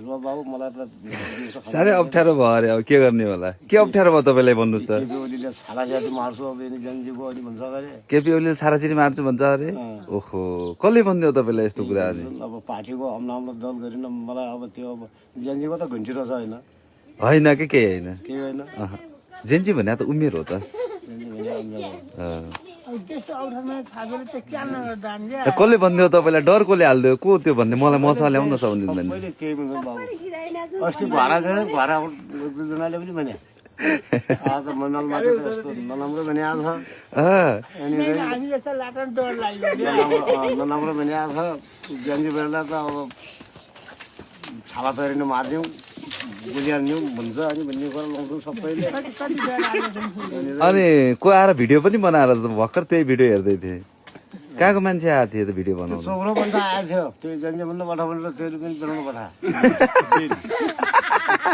बाबु मलाई त साह्रै अप्ठ्यारो भयो अरे अब के गर्ने होला के अप्ठ्यारो भयो तपाईँलाई भन्नुहोस् त केपी ओलीले छालाछाती मार्छु अब यिनी जनजीको अनि भन्छ अरे केपी ओलीले छाराछिरी मार्छु भन्छ अरे ओहो कसले भनिदियो तपाईँलाई यस्तो कुरा अनि अब पार्टीको अम्नाम्रो दल गरिन मलाई अब त्यो अब जनजीको त घुन्टिरो छ होइन होइन कि केही होइन केही होइन जेन्जी भने त उमेर हो त जनजी भने अम्नाम्रो त्यस्तो अवसरमा छापेर त क्या नगर्दा हामी कसले भनिदियो तपाईँलाई डर कसले हालिदियो को त्यो भन्ने मलाई मसँग ल्याउन छ भने मैले त्यही भन्छ बाबु अस्ति भाडा गयो भाडा दुईजनाले पनि भने आज मनालमा त यस्तो नराम्रो भने आज अनि हामी जस्तो लाटन डर लाग्यो नराम्रो भने आज जनजी बेरलाई त अब छाला तरिन मारिदिउँ गुलिहाल्यौँ भन्छ अनि भन्ने कुरा लाउँछौँ सबैले कति डर लाग्यो अनि को आएर भिडियो पनि बनाएर भर्खर त्यही भिडियो हेर्दै थिएँ कहाँको मान्छे आएको थियो त भिडियो बनाउनु चौरो भन्दा आएको थियो त्यो जनजी भन्दा पठा भनेर त्यसले पनि बनाउनु पठा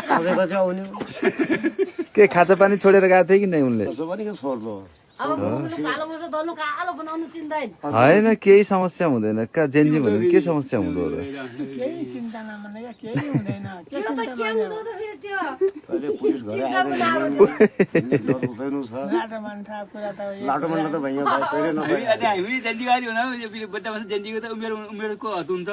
अझै कति आउने के खाजा पानी छोडेर गएको थियो कि नै उनले त्यसो पनि के छोड्दो होइन केही समस्या हुँदैन कहाँ जेन्जी भने के समस्या हुँदो हो र केही चिन्ता नमाने केही हुँदैन के चिन्ता अहिले पुलिस घरै आएर डर हुँदैन छ लाटो मान्छे कुरा त लाटो मान्न त भइयो भाइ कहिले नभए हामी जन्जीवारी हुँदा यो बुट्टा भन्छ जन्जीको त उमेरको हद हुन्छ